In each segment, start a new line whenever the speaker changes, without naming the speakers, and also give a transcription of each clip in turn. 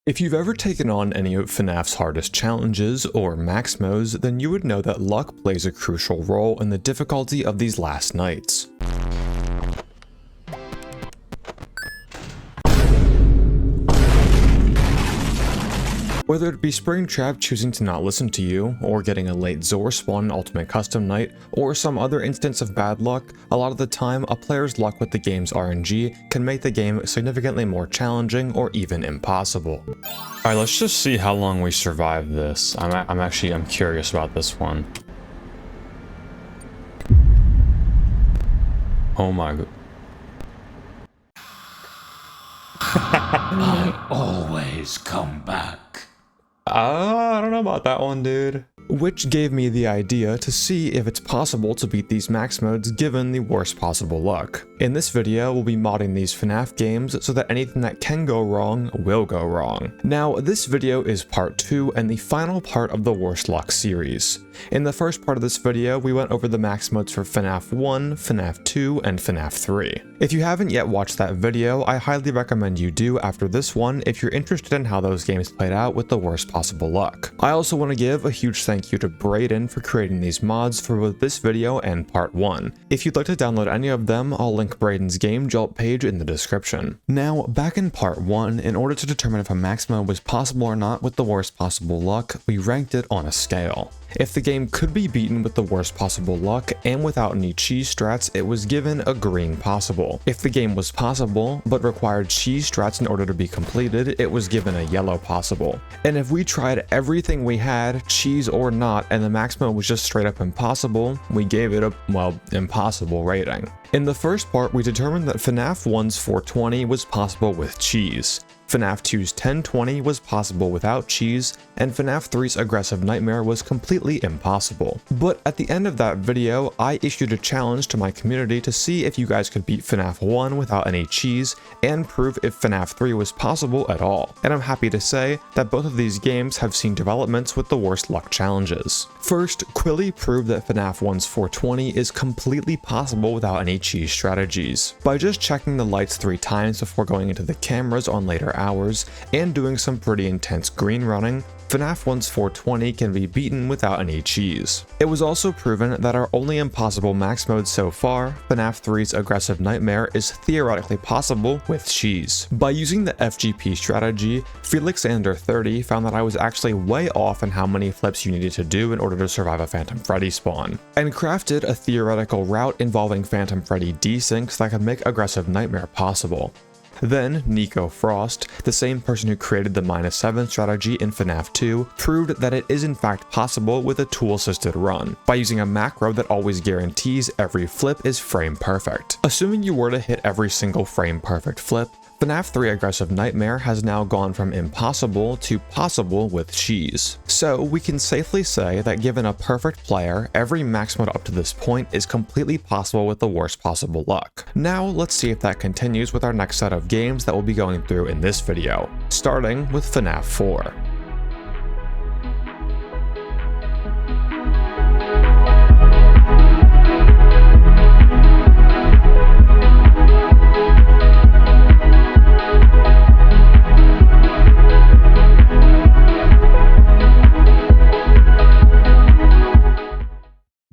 If you've ever taken on any of FNAF's hardest challenges or max modes, then you would know that luck plays a crucial role in the difficulty of these last nights. Whether it be Springtrap choosing to not listen to you, or getting a late Zor spawn in Ultimate Custom Night, or some other instance of bad luck, a lot of the time a player's luck with the game's RNG can make the game significantly more challenging or even impossible. Alright, let's just see how long we survive this. I'm curious about this one. Oh my god.
I always come back.
I don't know about that one, dude. Which gave me the idea to see if it's possible to beat these max modes given the worst possible luck. In this video, we'll be modding these FNAF games so that anything that can go wrong will go wrong. Now, this video is part 2 and the final part of the worst luck series. In the first part of this video, we went over the max modes for FNAF 1, FNAF 2, and FNAF 3. If you haven't yet watched that video, I highly recommend you do after this one if you're interested in how those games played out with the worst possible luck. I also want to give a huge thank you to Brayden for creating these mods for both this video and part 1. If you'd like to download any of them, I'll link Brayden's game jolt page in the description. Now, back in part 1, in order to determine if a max mode was possible or not with the worst possible luck, we ranked it on a scale. If the game could be beaten with the worst possible luck and without any cheese strats, it was given a green possible. If the game was possible, but required cheese strats in order to be completed, it was given a yellow possible. And if we tried everything we had, cheese or not, and the max mode was just straight up impossible, we gave it a, well, impossible rating. In the first part, we determined that FNAF 1's 420 was possible with cheese. FNAF 2's 1020 was possible without cheese, and FNAF 3's Aggressive Nightmare was completely impossible. But at the end of that video, I issued a challenge to my community to see if you guys could beat FNAF 1 without any cheese, and prove if FNAF 3 was possible at all. And I'm happy to say that both of these games have seen developments with the worst luck challenges. First, Quilly proved that FNAF 1's 420 is completely possible without any cheese strategies. By just checking the lights 3 times before going into the cameras on later hours, and doing some pretty intense green running, FNAF 1's 420 can be beaten without any cheese. It was also proven that our only impossible max mode so far, FNAF 3's Aggressive Nightmare, is theoretically possible with cheese. By using the FGP strategy, Felixander30 found that I was actually way off in how many flips you needed to do in order to survive a Phantom Freddy spawn, and crafted a theoretical route involving Phantom Freddy desyncs that could make Aggressive Nightmare possible. Then, Nico Frost, the same person who created the -7 strategy in FNAF 2, proved that it is in fact possible with a tool-assisted run, by using a macro that always guarantees every flip is frame perfect. Assuming you were to hit every single frame perfect flip, FNAF 3 Aggressive Nightmare has now gone from impossible to possible with cheese. So we can safely say that given a perfect player, every max mode up to this point is completely possible with the worst possible luck. Now let's see if that continues with our next set of games that we'll be going through in this video, starting with FNAF 4.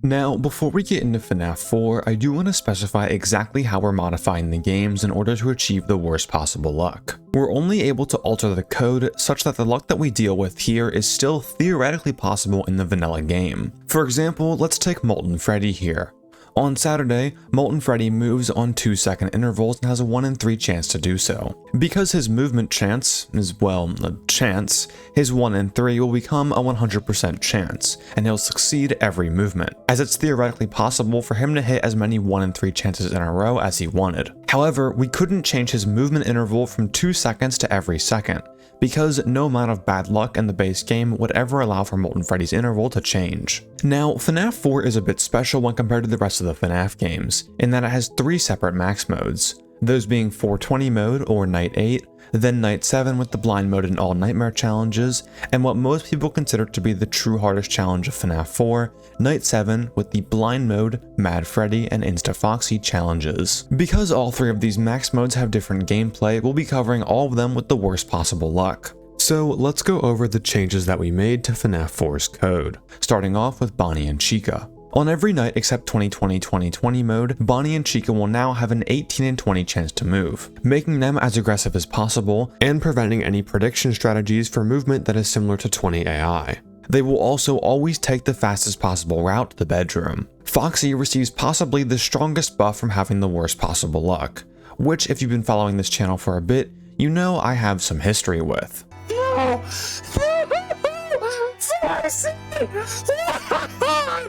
Now, before we get into FNAF 4, I do want to specify exactly how we're modifying the games in order to achieve the worst possible luck. We're only able to alter the code such that the luck that we deal with here is still theoretically possible in the vanilla game. For example, let's take Molten Freddy here. On Saturday, Molten Freddy moves on 2-second intervals and has a 1 in 3 chance to do so. Because his movement chance is, well, a chance, his 1 in 3 will become a 100% chance, and he'll succeed every movement, as it's theoretically possible for him to hit as many 1 in 3 chances in a row as he wanted. However, we couldn't change his movement interval from 2 seconds to every second, because no amount of bad luck in the base game would ever allow for Molten Freddy's interval to change. Now, FNAF 4 is a bit special when compared to the rest of the FNAF games, in that it has 3 separate max modes, those being 420 mode or Night 8, then Night 7 with the blind mode and all nightmare challenges, and what most people consider to be the true hardest challenge of FNAF 4, Night 7 with the blind mode, Mad Freddy, and Insta Foxy challenges. Because all 3 of these max modes have different gameplay, we'll be covering all of them with the worst possible luck. So let's go over the changes that we made to FNAF 4's code, starting off with Bonnie and Chica. On every night except 2020 mode, Bonnie and Chica will now have an 18 in 20 chance to move, making them as aggressive as possible and preventing any prediction strategies for movement that is similar to 20 AI. They will also always take the fastest possible route to the bedroom. Foxy receives possibly the strongest buff from having the worst possible luck, which if you've been following this channel for a bit, you know I have some history with.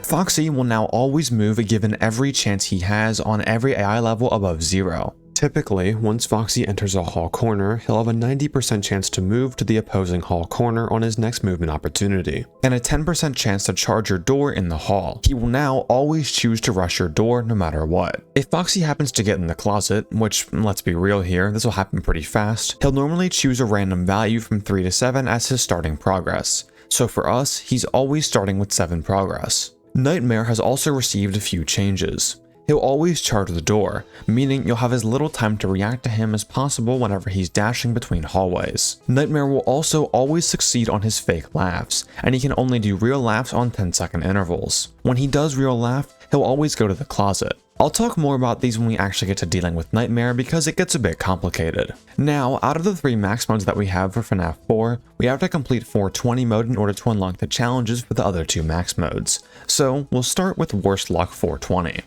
Foxy will now always move given every chance he has on every AI level above 0. Typically, once Foxy enters a hall corner, he'll have a 90% chance to move to the opposing hall corner on his next movement opportunity, and a 10% chance to charge your door in the hall. He will now always choose to rush your door no matter what. If Foxy happens to get in the closet, which, let's be real here, this will happen pretty fast, he'll normally choose a random value from 3 to 7 as his starting progress. So for us, he's always starting with 7 progress. Nightmare has also received a few changes. He'll always charge the door, meaning you'll have as little time to react to him as possible whenever he's dashing between hallways. Nightmare will also always succeed on his fake laughs, and he can only do real laughs on 10-second intervals. When he does real laugh, he'll always go to the closet. I'll talk more about these when we actually get to dealing with Nightmare because it gets a bit complicated. Now, out of the 3 max modes that we have for FNAF 4, we have to complete 420 mode in order to unlock the challenges for the other 2 max modes. So, we'll start with Worst Luck 420.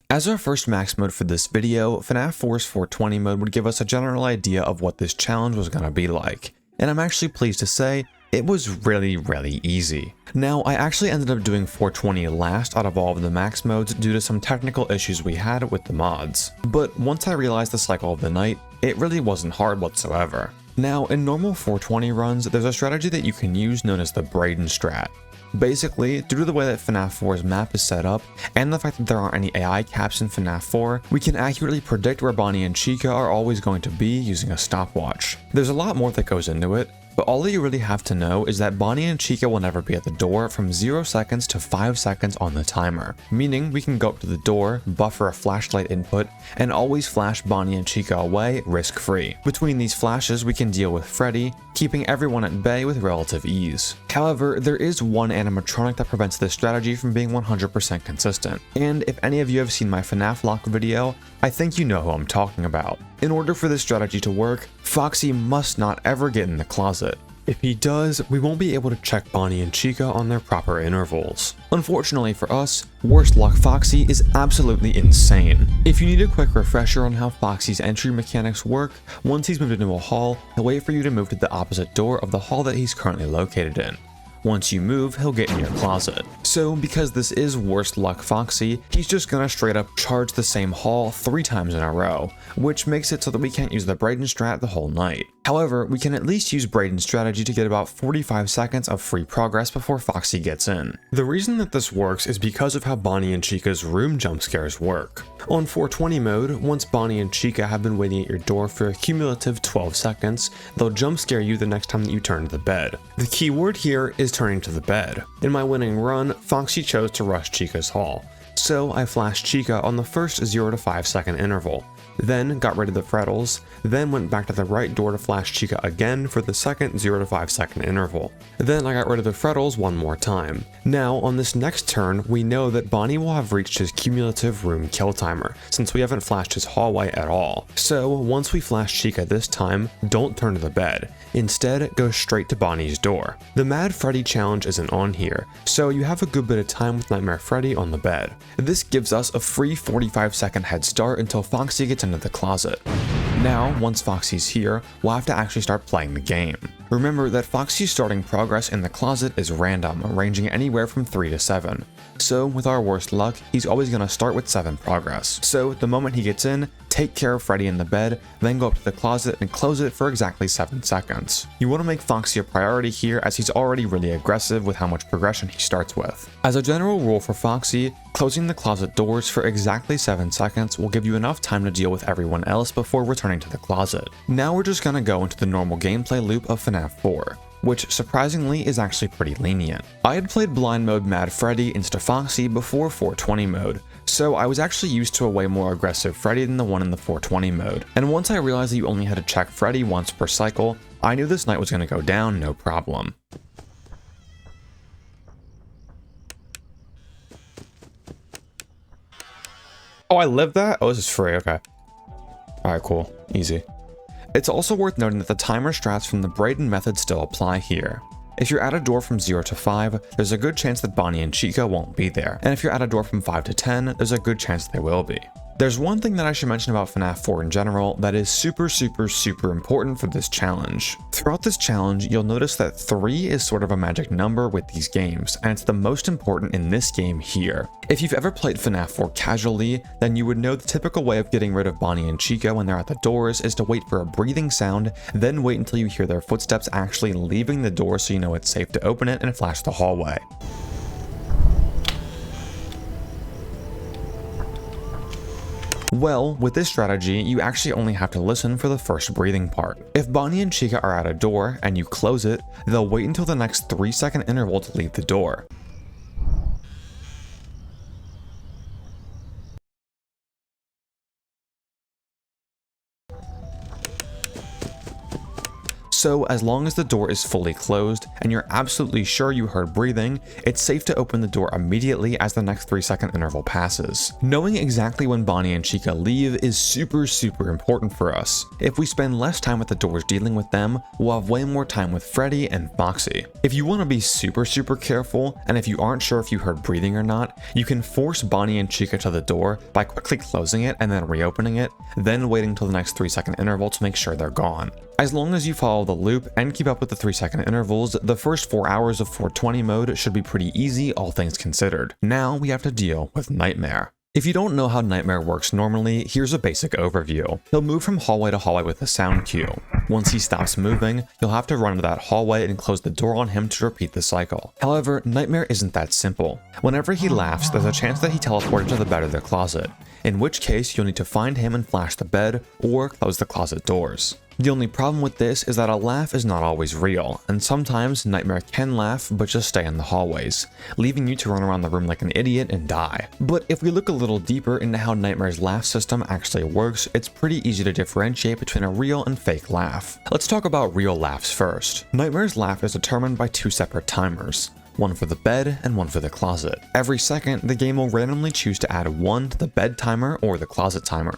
As our first max mode for this video, FNAF 4's 420 mode would give us a general idea of what this challenge was going to be like, and I'm actually pleased to say it was really easy. Now, I actually ended up doing 420 last out of all of the max modes due to some technical issues we had with the mods, but once I realized the cycle of the night, it really wasn't hard whatsoever. Now, in normal 420 runs, there's a strategy that you can use known as the brayden strat. Basically, due to the way that FNAF 4's map is set up, and the fact that there aren't any AI caps in FNAF 4, we can accurately predict where Bonnie and Chica are always going to be using a stopwatch. There's a lot more that goes into it, but all that you really have to know is that Bonnie and Chica will never be at the door from 0 seconds to 5 seconds on the timer, meaning we can go up to the door, buffer a flashlight input, and always flash Bonnie and Chica away risk-free. Between these flashes, we can deal with Freddy, keeping everyone at bay with relative ease. However, there is one animatronic that prevents this strategy from being 100% consistent, and if any of you have seen my FNAF lock video, I think you know who I'm talking about. In order for this strategy to work, Foxy must not ever get in the closet. If he does, we won't be able to check Bonnie and Chica on their proper intervals. Unfortunately for us, Worst Luck Foxy is absolutely insane. If you need a quick refresher on how Foxy's entry mechanics work, once he's moved into a hall, he'll wait for you to move to the opposite door of the hall that he's currently located in. Once you move, he'll get in your closet. So because this is Worst Luck Foxy, he's just gonna straight up charge the same hall 3 times in a row, which makes it so that we can't use the brayden strat the whole night. However, we can at least use Brayden's strategy to get about 45 seconds of free progress before Foxy gets in. The reason that this works is because of how Bonnie and Chica's room jump scares work. On 420 mode, once Bonnie and Chica have been waiting at your door for a cumulative 12 seconds, they'll jump scare you the next time that you turn to the bed. The key word here is turning to the bed. In my winning run, Foxy chose to rush Chica's hall, so I flashed Chica on the first 0 to 5 second interval, then got rid of the frettles, then went back to the right door to flash Chica again for the second 0 to 5 second interval. Then I got rid of the frettles one more time. Now, on this next turn, we know that Bonnie will have reached his cumulative room kill timer, since we haven't flashed his hallway at all. So, once we flash Chica this time, don't turn to the bed. Instead, go straight to Bonnie's door. The Mad Freddy challenge isn't on here, so you have a good bit of time with Nightmare Freddy on the bed. This gives us a free 45-second head start until Foxy gets into the closet. Now, once Foxy's here, we'll have to actually start playing the game. Remember that Foxy's starting progress in the closet is random, ranging anywhere from 3 to 7. So, with our worst luck, he's always going to start with 7 progress. So, the moment he gets in, take care of Freddy in the bed, then go up to the closet and close it for exactly 7 seconds. You want to make Foxy a priority here as he's already really aggressive with how much progression he starts with. As a general rule for Foxy, closing the closet doors for exactly 7 seconds will give you enough time to deal with everyone else before returning to the closet. Now we're just going to go into the normal gameplay loop of FNAF 4. Which surprisingly is actually pretty lenient. I had played blind mode Mad Freddy instead of Foxy before 420 mode, So I was actually used to a way more aggressive Freddy than the one in the 420 mode, and once I realized that you only had to check Freddy once per cycle, I knew this night was going to go down no problem. Oh, I lived that? Oh, this is free, okay. Alright, cool. Easy. It's also worth noting that the timer strats from the Brayden method still apply here. If you're at a door from 0 to 5, there's a good chance that Bonnie and Chica won't be there, and if you're at a door from 5 to 10, there's a good chance they will be. There's one thing that I should mention about FNAF 4 in general that is super important for this challenge. Throughout this challenge, you'll notice that 3 is sort of a magic number with these games, and it's the most important in this game here. If you've ever played FNAF 4 casually, then you would know the typical way of getting rid of Bonnie and Chica when they're at the doors is to wait for a breathing sound, then wait until you hear their footsteps actually leaving the door so you know it's safe to open it and flash the hallway. Well, with this strategy, you actually only have to listen for the first breathing part. If Bonnie and Chica are at a door and you close it, they'll wait until the next 3-second interval to leave the door. So as long as the door is fully closed and you're absolutely sure you heard breathing, it's safe to open the door immediately as the next 3-second interval passes. Knowing exactly when Bonnie and Chica leave is super important for us. If we spend less time at the doors dealing with them, we'll have way more time with Freddy and Foxy. If you want to be super careful, and if you aren't sure if you heard breathing or not, you can force Bonnie and Chica to the door by quickly closing it and then reopening it, then waiting till the next 3-second interval to make sure they're gone. As long as you follow the loop and keep up with the 3-second intervals, the first 4 hours of 420 mode should be pretty easy, all things considered. Now we have to deal with Nightmare. If you don't know how Nightmare works normally, here's a basic overview. He'll move from hallway to hallway with a sound cue. Once he stops moving, you'll have to run into that hallway and close the door on him to repeat the cycle. However, Nightmare isn't that simple. Whenever he laughs, there's a chance that he teleports to the bed or the closet, in which case you'll need to find him and flash the bed or close the closet doors. The only problem with this is that a laugh is not always real, and sometimes Nightmare can laugh but just stay in the hallways, leaving you to run around the room like an idiot and die. But if we look a little deeper into how Nightmare's laugh system actually works, it's pretty easy to differentiate between a real and fake laugh. Let's talk about real laughs first. Nightmare's laugh is determined by 2 separate timers. One for the bed and one for the closet. Every second, the game will randomly choose to add one to the bed timer or the closet timer.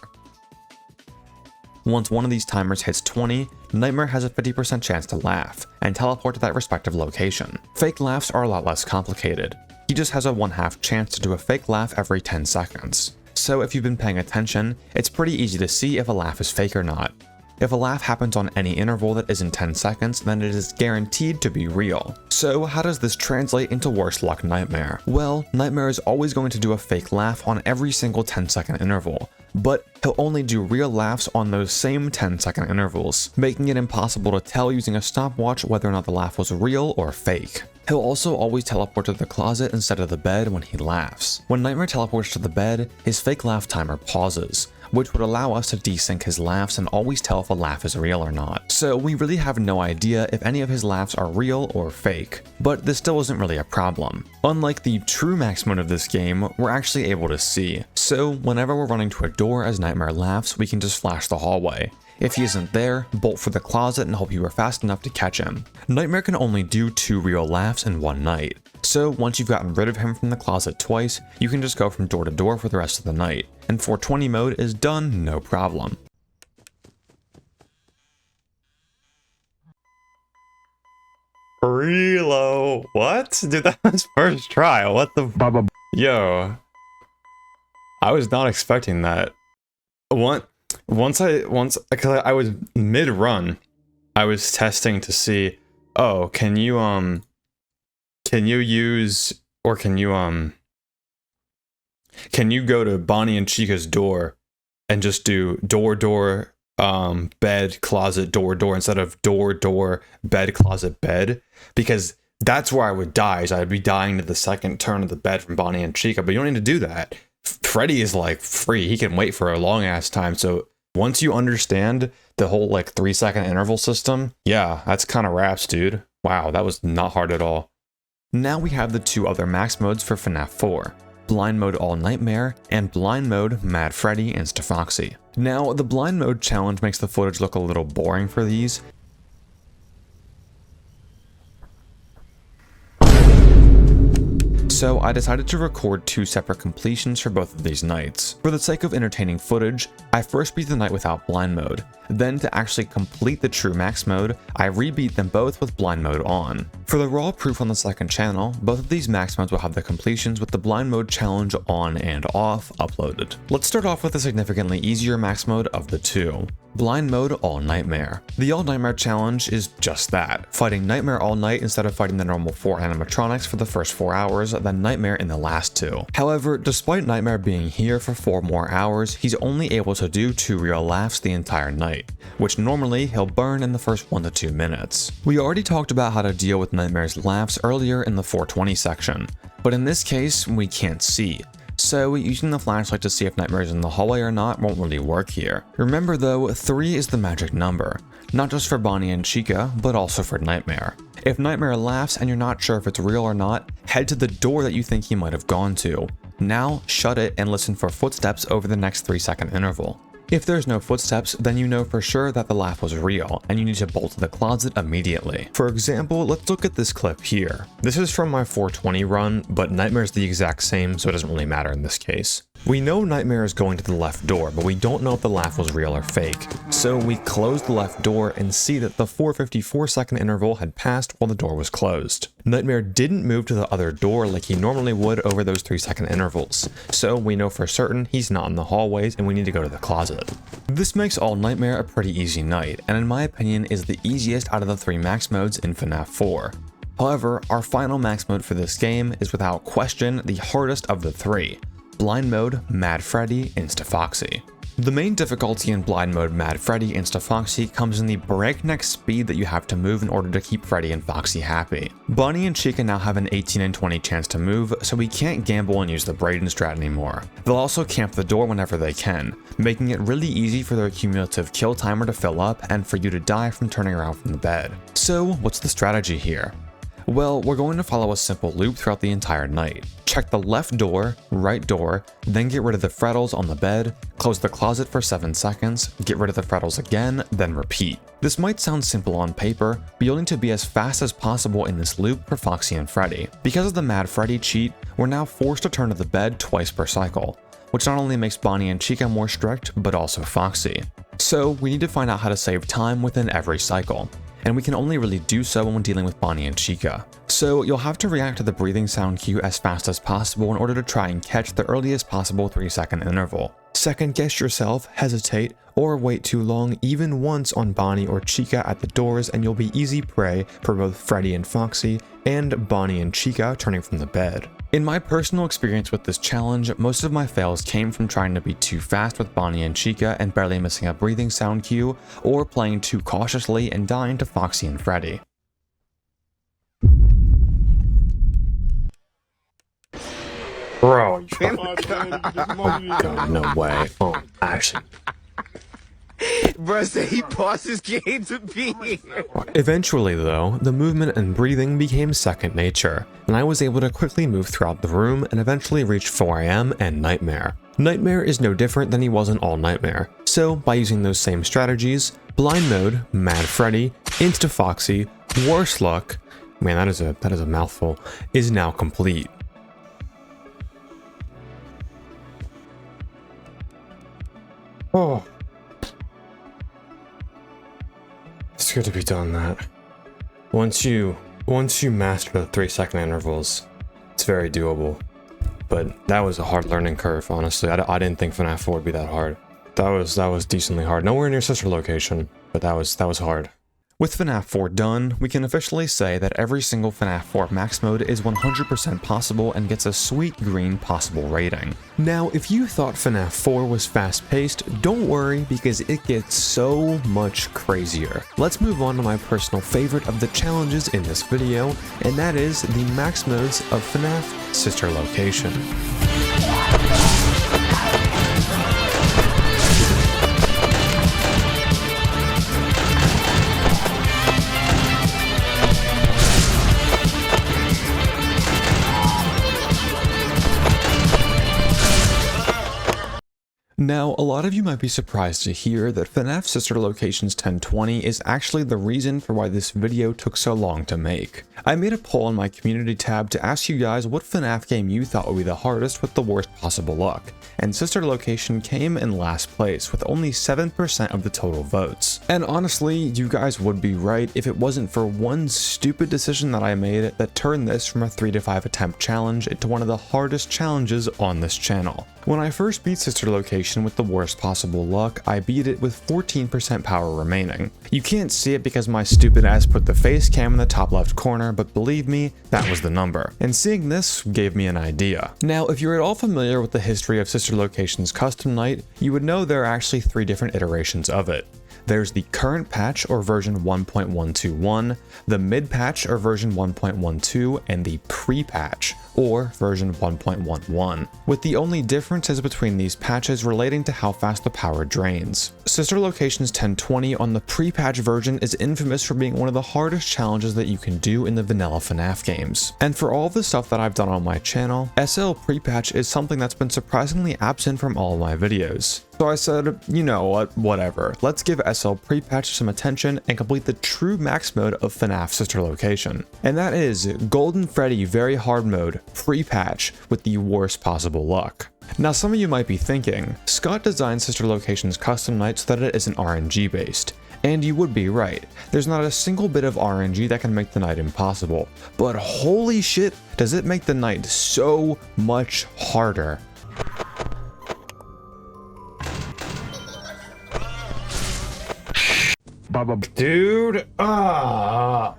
Once one of these timers hits 20, Nightmare has a 50% chance to laugh, and teleport to that respective location. Fake laughs are a lot less complicated. He just has a 1/2 chance to do a fake laugh every 10 seconds. So if you've been paying attention, it's pretty easy to see if a laugh is fake or not. If a laugh happens on any interval that isn't 10 seconds, then it is guaranteed to be real. So how does this translate into worse luck Nightmare? Well, Nightmare is always going to do a fake laugh on every single 10-second interval, but he'll only do real laughs on those same 10-second intervals, making it impossible to tell using a stopwatch whether or not the laugh was real or fake. He'll also always teleport to the closet instead of the bed when he laughs. When Nightmare teleports to the bed, his fake laugh timer pauses, which would allow us to desync his laughs and always tell if a laugh is real or not. So we really have no idea if any of his laughs are real or fake, but this still isn't really a problem. Unlike the true max mode of this game, we're actually able to see. So whenever we're running to a door as Nightmare laughs, we can just flash the hallway. If he isn't there, bolt for the closet and hope you were fast enough to catch him. Nightmare can only do 2 real laughs in one night. So once you've gotten rid of him from the closet twice, you can just go from door to door for the rest of the night. And 420 mode is done no problem. Reload. What? Dude, that was first try. What the f- Yo. I was not expecting that. Once I was mid-run, I was testing to see, oh, can you go to Bonnie and Chica's door and just do door, bed, closet, door, instead of door, bed, closet, bed? Because that's where I would die, is I'd be dying to the second turn of the bed from Bonnie and Chica, but you don't need to do that. Freddy is like free, he can wait for a long ass time, so once you understand the whole like 3-second interval system, yeah, that's kind of raps, dude. Wow, that was not hard at all. Now we have the 2 other max modes for FNAF 4. Blind Mode All Nightmare, and Blind Mode Mad Freddy Insta-Foxy. Now, the Blind Mode challenge makes the footage look a little boring for these, so I decided to record 2 separate completions for both of these nights. For the sake of entertaining footage, I first beat the night without blind mode. Then to actually complete the true max mode, I rebeat them both with blind mode on. For the raw proof on the second channel, both of these max modes will have the completions with the blind mode challenge on and off uploaded. Let's start off with the significantly easier max mode of the 2. Blind Mode All Nightmare. The All Nightmare challenge is just that, fighting Nightmare all night instead of fighting the normal 4 animatronics for the first 4 hours, then Nightmare in the last 2. However, despite Nightmare being here for 4 more hours, he's only able to do 2 real laughs the entire night, which normally he'll burn in the first 1 to 2 minutes. We already talked about how to deal with Nightmare's laughs earlier in the 420 section, but in this case, we can't see. So using the flashlight to see if Nightmare is in the hallway or not won't really work here. Remember though, 3 is the magic number, not just for Bonnie and Chica, but also for Nightmare. If Nightmare laughs and you're not sure if it's real or not, head to the door that you think he might have gone to. Now shut it and listen for footsteps over the next 3-second interval. If there's no footsteps, then you know for sure that the laugh was real, and you need to bolt to the closet immediately. For example, let's look at this clip here. This is from my 420 run, but Nightmare's the exact same, so it doesn't really matter in this case. We know Nightmare is going to the left door, but we don't know if the laugh was real or fake. So we close the left door and see that the 4:54-second interval had passed while the door was closed. Nightmare didn't move to the other door like he normally would over those 3-second intervals, so we know for certain he's not in the hallways and we need to go to the closet. This makes All Nightmare a pretty easy night, and in my opinion is the easiest out of the 3 max modes in FNAF 4. However, our final max mode for this game is without question the hardest of the 3. Blind Mode Mad Freddy Insta-Foxy. The main difficulty in Blind Mode Mad Freddy Insta-Foxy comes in the breakneck speed that you have to move in order to keep Freddy and Foxy happy. Bonnie and Chica now have an 18 and 20 chance to move, so we can't gamble and use the brayden strat anymore. They'll also camp the door whenever they can, making it really easy for their cumulative kill timer to fill up and for you to die from turning around from the bed. So what's the strategy here? Well, we're going to follow a simple loop throughout the entire night. Check the left door, right door, then get rid of the frettles on the bed, close the closet for 7 seconds, get rid of the frettles again, then repeat. This might sound simple on paper, but you'll need to be as fast as possible in this loop for Foxy and Freddy. Because of the Mad Freddy cheat, we're now forced to turn to the bed twice per cycle, which not only makes Bonnie and Chica more strict, but also Foxy. So we need to find out how to save time within every cycle, and we can only really do so when dealing with Bonnie and Chica. So you'll have to react to the breathing sound cue as fast as possible in order to try and catch the earliest possible 3-second interval. Second guess yourself, hesitate, or wait too long even once on Bonnie or Chica at the doors and you'll be easy prey for both Freddy and Foxy, and Bonnie and Chica turning from the bed. In my personal experience with this challenge, most of my fails came from trying to be too fast with Bonnie and Chica and barely missing a breathing sound cue, or playing too cautiously and dying to Foxy and Freddy.
Bro, no way. Oh, actually.
Bro said he paused his game to be here.
Eventually though, the movement and breathing became second nature, and I was able to quickly move throughout the room and eventually reach 4 AM and Nightmare. Nightmare is no different than he was in All Nightmare, so by using those same strategies, Blind Mode, Mad Freddy, Insta-Foxy, Worse Luck, man that is a mouthful, is now complete. Oh. It's good to be done that. Once you master the 3-second intervals, it's very doable. But that was a hard learning curve, honestly. I didn't think FNAF 4 would be that hard. That was decently hard. Nowhere near sister location, but that was hard. With FNAF 4 done, we can officially say that every single FNAF 4 max mode is 100% possible and gets a sweet green possible rating. Now, if you thought FNAF 4 was fast-paced, don't worry because it gets so much crazier. Let's move on to my personal favorite of the challenges in this video, and that is the max modes of FNAF Sister Location. Now, a lot of you might be surprised to hear that FNAF Sister Locations 1020 is actually the reason for why this video took so long to make. I made a poll in my community tab to ask you guys what FNAF game you thought would be the hardest with the worst possible luck, and Sister Location came in last place with only 7% of the total votes. And honestly, you guys would be right if it wasn't for one stupid decision that I made that turned this from a 3 to 5 attempt challenge into one of the hardest challenges on this channel. When I first beat Sister Location with the worst possible luck, I beat it with 14% power remaining. You can't see it because my stupid ass put the face cam in the top left corner, but believe me, that was the number. And seeing this gave me an idea. Now, if you're at all familiar with the history of Sister Location's custom night, you would know there are actually 3 different iterations of it. There's the current patch or version 1.121, the mid patch or version 1.12, and the pre-patch or version 1.11, with the only differences between these patches relating to how fast the power drains. Sister Locations 1020 on the pre-patch version is infamous for being one of the hardest challenges that you can do in the vanilla FNAF games. And for all the stuff that I've done on my channel, SL pre-patch is something that's been surprisingly absent from all of my videos. So I said, you know what, whatever, let's give SL pre-patch some attention and complete the true max mode of FNAF Sister Location. And that is Golden Freddy Very Hard Mode pre-patch with the worst possible luck. Now some of you might be thinking, Scott designed Sister Location's custom night so that it isn't RNG based. And you would be right, there's not a single bit of RNG that can make the night impossible, but holy shit, does it make the night so much harder. Dude, why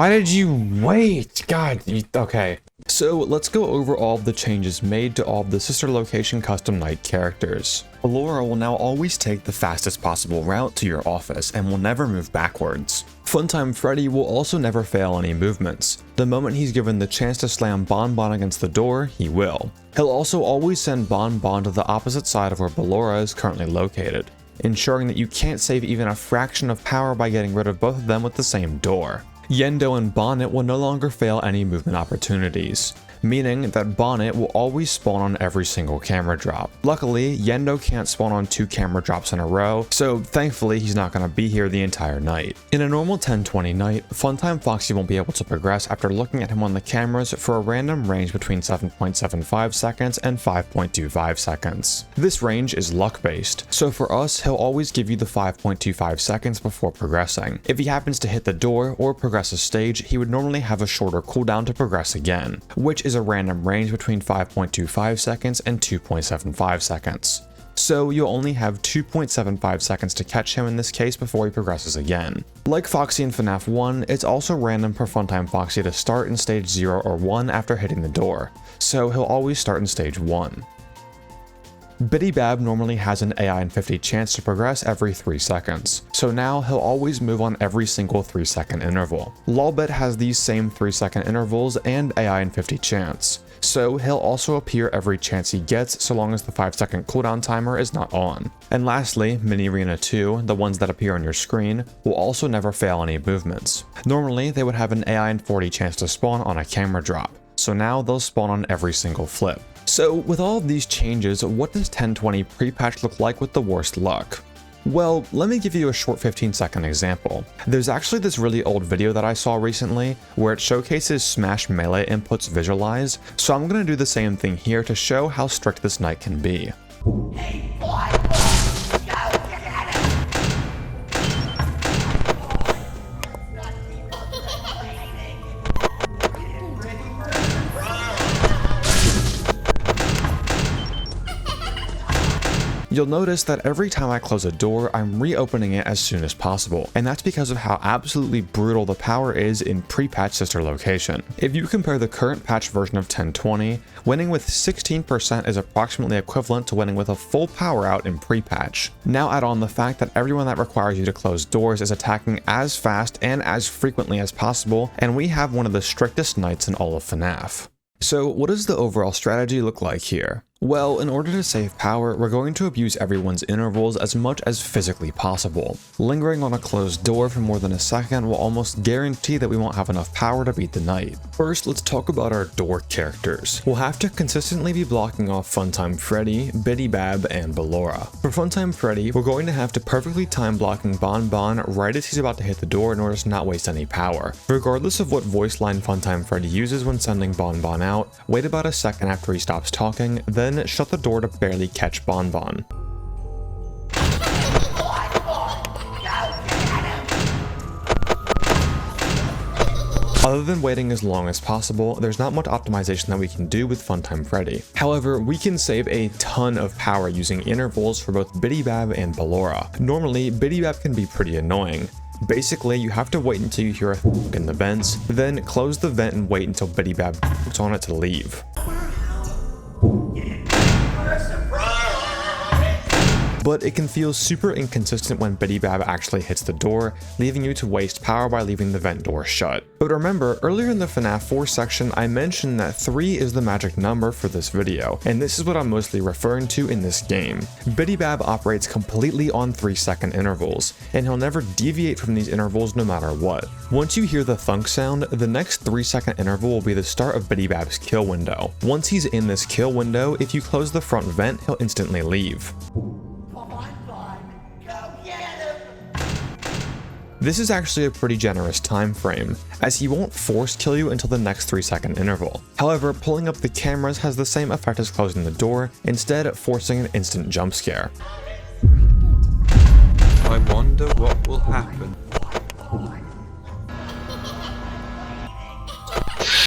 did you wait? God, okay. So let's go over all of the changes made to all of the Sister Location custom night characters. Laura will now always take the fastest possible route to your office and will never move backwards. Funtime Freddy will also never fail any movements. The moment he's given the chance to slam Bon Bon against the door, he will. He'll also always send Bon Bon to the opposite side of where Ballora is currently located, ensuring that you can't save even a fraction of power by getting rid of both of them with the same door. Yendo and Bonnet will no longer fail any movement opportunities, meaning that Bonnet will always spawn on every single camera drop. Luckily, Yendo can't spawn on 2 camera drops in a row, so thankfully he's not going to be here the entire night. In a normal 1020 night, Funtime Foxy won't be able to progress after looking at him on the cameras for a random range between 7.75 seconds and 5.25 seconds. This range is luck-based, so for us, he'll always give you the 5.25 seconds before progressing. If he happens to hit the door or progress a stage, he would normally have a shorter cooldown to progress again, which is a random range between 5.25 seconds and 2.75 seconds. So you'll only have 2.75 seconds to catch him in this case before he progresses again. Like Foxy in FNAF 1, it's also random for Funtime Foxy to start in stage 0 or 1 after hitting the door, so he'll always start in stage 1. Biddy Bab normally has an AI in 50 chance to progress every 3 seconds, so now he'll always move on every single 3-second interval. Lolbit has these same 3-second intervals and AI in 50 chance, so he'll also appear every chance he gets so long as the 5-second cooldown timer is not on. And lastly, Mini Arena 2, the ones that appear on your screen, will also never fail any movements. Normally, they would have an AI in 40 chance to spawn on a camera drop, so now they'll spawn on every single flip. So with all of these changes, what does 1020 pre-patch look like with the worst luck? Well, let me give you a short 15-second example. There's actually this really old video that I saw recently where it showcases Smash Melee inputs visualized, so I'm gonna do the same thing here to show how strict this night can be. Hey, boy. You'll notice that every time I close a door, I'm reopening it as soon as possible, and that's because of how absolutely brutal the power is in pre-patch Sister Location. If you compare the current patch version of 1020, winning with 16% is approximately equivalent to winning with a full power out in pre-patch. Now add on the fact that everyone that requires you to close doors is attacking as fast and as frequently as possible, and we have one of the strictest nights in all of FNAF. So what does the overall strategy look like here? Well, in order to save power, we're going to abuse everyone's intervals as much as physically possible. Lingering on a closed door for more than a second will almost guarantee that we won't have enough power to beat the night. First, let's talk about our door characters. We'll have to consistently be blocking off Funtime Freddy, Biddy Bab, and Ballora. For Funtime Freddy, we're going to have to perfectly time blocking Bon Bon right as he's about to hit the door in order to not waste any power. Regardless of what voice line Funtime Freddy uses when sending Bon Bon out, wait about a second after he stops talking, then shut the door to barely catch Bon Bon. Other than waiting as long as possible, there's not much optimization that we can do with Funtime Freddy. However, we can save a ton of power using intervals for both Biddy Bab and Ballora. Normally, Biddy Bab can be pretty annoying. Basically, you have to wait until you hear a in the vents, then close the vent and wait until Biddy Bab puts on it to leave. But it can feel super inconsistent when Biddy Bab actually hits the door, leaving you to waste power by leaving the vent door shut. But remember, earlier in the FNAF 4 section, I mentioned that 3 is the magic number for this video, and this is what I'm mostly referring to in this game. Biddy Bab operates completely on 3-second intervals, and he'll never deviate from these intervals no matter what. Once you hear the thunk sound, the next 3-second interval will be the start of Biddy Bab's kill window. Once he's in this kill window, if you close the front vent, he'll instantly leave. This is actually a pretty generous time frame, as he won't force kill you until the next 3-second interval. However, pulling up the cameras has the same effect as closing the door, instead forcing an instant jump scare.
I wonder what will happen.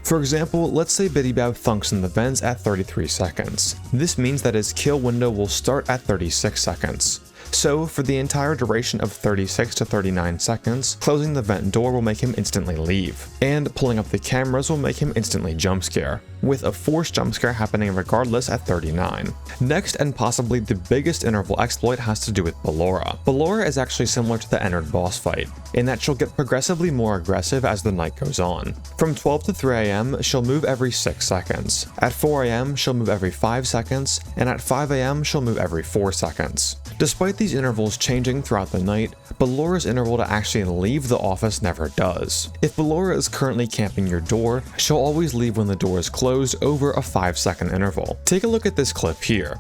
For example, let's say Biddy Bab thunks in the vents at 33 seconds. This means that his kill window will start at 36 seconds. So, for the entire duration of 36 to 39 seconds, closing the vent door will make him instantly leave, and pulling up the cameras will make him instantly jump scare, with a forced jump scare happening regardless at 39. Next, and possibly the biggest interval exploit, has to do with Ballora. Ballora is actually similar to the Ennard boss fight, in that she'll get progressively more aggressive as the night goes on. From 12 to 3 AM, she'll move every 6 seconds. At 4 AM, she'll move every 5 seconds, and at 5 AM, she'll move every 4 seconds. Despite these intervals changing throughout the night, Ballora's interval to actually leave the office never does. If Ballora is currently camping your door, she'll always leave when the door is closed over a 5-second interval. Take a look at this clip here.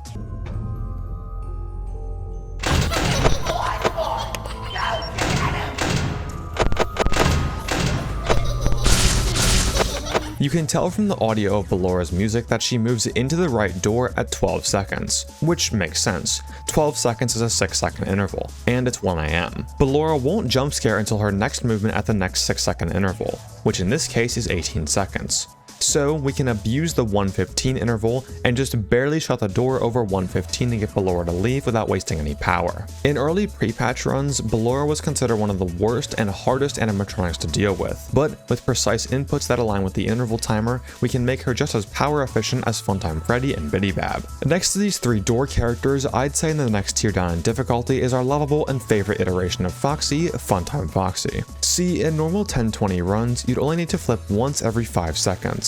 You can tell from the audio of Ballora's music that she moves into the right door at 12 seconds, which makes sense. 12 seconds is a 6-second interval, and it's 1 AM. Ballora won't jump scare until her next movement at the next 6-second interval, which in this case is 18 seconds. So we can abuse the 1:15 interval and just barely shut the door over 1:15 to get Ballora to leave without wasting any power. In early pre-patch runs, Ballora was considered one of the worst and hardest animatronics to deal with, but with precise inputs that align with the interval timer, we can make her just as power efficient as Funtime Freddy and Biddy Bab. Next to these 3 door characters, I'd say in the next tier down in difficulty is our lovable and favorite iteration of Foxy, Funtime Foxy. See, in normal 1020 runs, you'd only need to flip once every 5 seconds.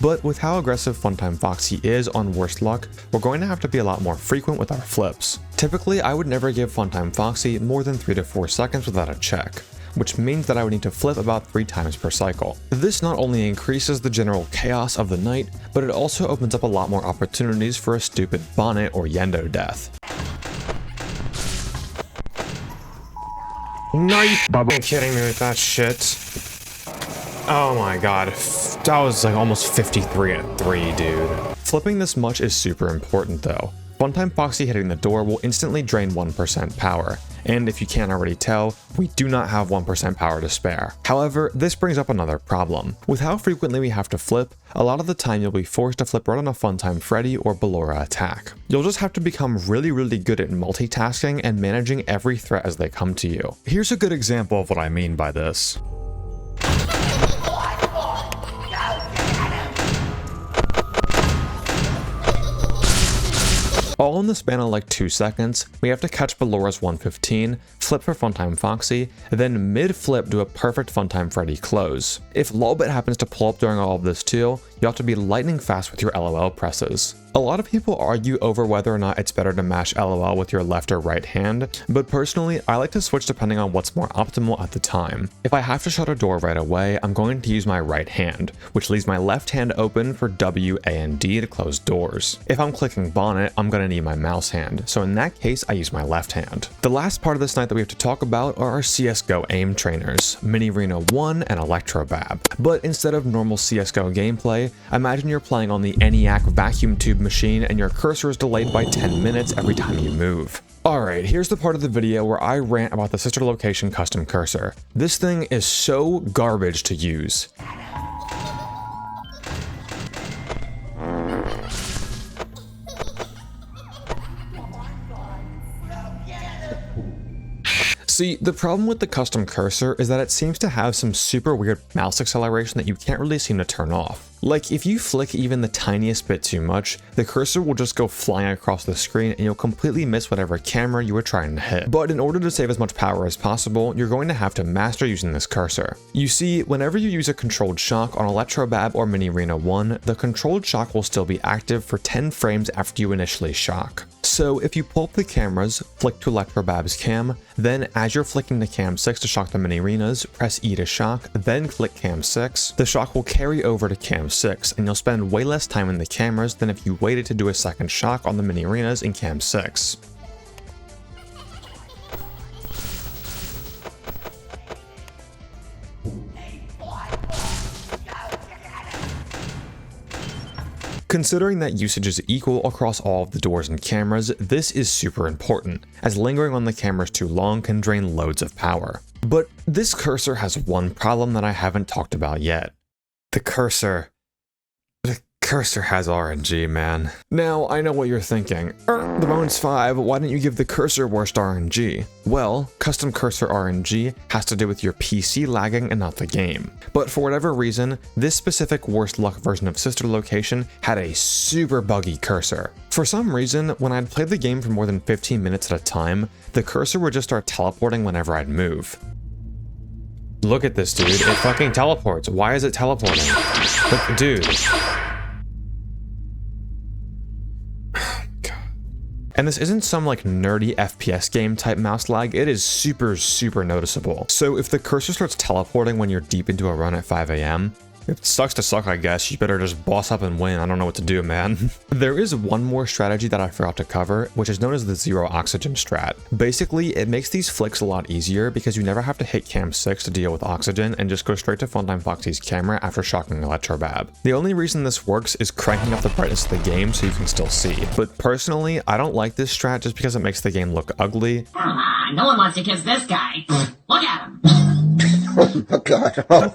But with how aggressive Funtime Foxy is on worst luck, we're going to have to be a lot more frequent with our flips. Typically, I would never give Funtime Foxy more than 3 to 4 seconds without a check, which means that I would need to flip about 3 times per cycle. This not only increases the general chaos of the night, but it also opens up a lot more opportunities for a stupid bonnet or yendo death. No, you fucking kidding me with that shit. Oh my god, that was like almost 53 at 3, dude. Flipping this much is super important though. Funtime Foxy hitting the door will instantly drain 1% power, and if you can't already tell, we do not have 1% power to spare. However, this brings up another problem. With how frequently we have to flip, a lot of the time you'll be forced to flip right on a Funtime Freddy or Ballora attack. You'll just have to become really good at multitasking and managing every threat as they come to you. Here's a good example of what I mean by this. All in the span of like 2 seconds, we have to catch Ballora's 1:15, flip for Funtime Foxy, then mid-flip do a perfect Funtime Freddy close. If Lolbit happens to pull up during all of this too, you have to be lightning fast with your LOL presses. A lot of people argue over whether or not it's better to mash LOL with your left or right hand, but personally, I like to switch depending on what's more optimal at the time. If I have to shut a door right away, I'm going to use my right hand, which leaves my left hand open for W, A, and D to close doors. If I'm clicking bonnet, I'm going to need my mouse hand, so in that case, I use my left hand. The last part of this night that we have to talk about are our CSGO aim trainers, Mini Reno 1 and Electrobab. But instead of normal CSGO gameplay, imagine you're playing on the ENIAC vacuum tube machine and your cursor is delayed by 10 minutes every time you move. Alright, here's the part of the video where I rant about the sister location custom cursor. This thing is so garbage to use. See, the problem with the custom cursor is that it seems to have some super weird mouse acceleration that you can't really seem to turn off. Like, if you flick even the tiniest bit too much, the cursor will just go flying across the screen and you'll completely miss whatever camera you were trying to hit. But in order to save as much power as possible, you're going to have to master using this cursor. You see, whenever you use a controlled shock on Electrobab or Mini Reno 1, the controlled shock will still be active for 10 frames after you initially shock. So if you pull up the cameras, flick to Electrobab's cam, then as you're flicking to cam 6 to shock the Mini Renas, press E to shock, then click cam 6, the shock will carry over to cam 6, and you'll spend way less time in the cameras than if you waited to do a second shock on the Mini Renas in cam 6. Considering that usage is equal across all of the doors and cameras, this is super important, as lingering on the cameras too long can drain loads of power. But this cursor has one problem that I haven't talked about yet. The cursor has RNG, man. Now, I know what you're thinking. The Bones 5, why didn't you give the cursor worst RNG? Well, custom cursor RNG has to do with your PC lagging and not the game. But for whatever reason, this specific worst luck version of Sister Location had a super buggy cursor. For some reason, when I'd play the game for more than 15 minutes at a time, the cursor would just start teleporting whenever I'd move. Look at this, dude. It fucking teleports. Why is it teleporting? Like, dude. And this isn't some like nerdy FPS game type mouse lag, it is super noticeable. So if the cursor starts teleporting when you're deep into a run at 5 AM, it sucks to suck, I guess. You better just boss up and win. I don't know what to do, man. There is one more strategy that I forgot to cover, which is known as the zero oxygen strat. Basically, it makes these flicks a lot easier because you never have to hit cam 6 to deal with oxygen and just go straight to Funtime Foxy's camera after shocking Electrobab. The only reason this works is cranking up the brightness of the game so you can still see. But personally, I don't like this strat just because it makes the game look ugly.
No one wants to kiss this guy. Look at him.
Oh my god. Oh,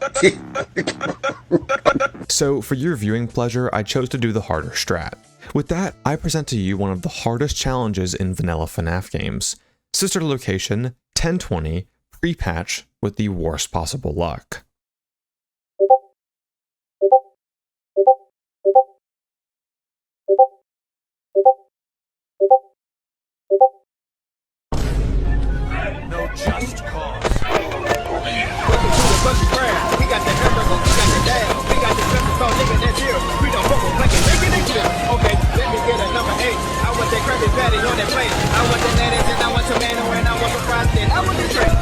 So for your viewing pleasure, I chose to do the harder strat. With that, I present to you one of the hardest challenges in vanilla FNAF games. Sister Location 1020 pre-patch with the worst possible luck.
No just cause.
We got the hamburger, we got the dab, we got the pepper sauce, nigga, that's here. We don't fuck with blanket, making it clear. Okay, let me get a number 8. I want that Krabby Patty on that plate. I want the lettuce and I want tomato and I want some fries and I want the drink.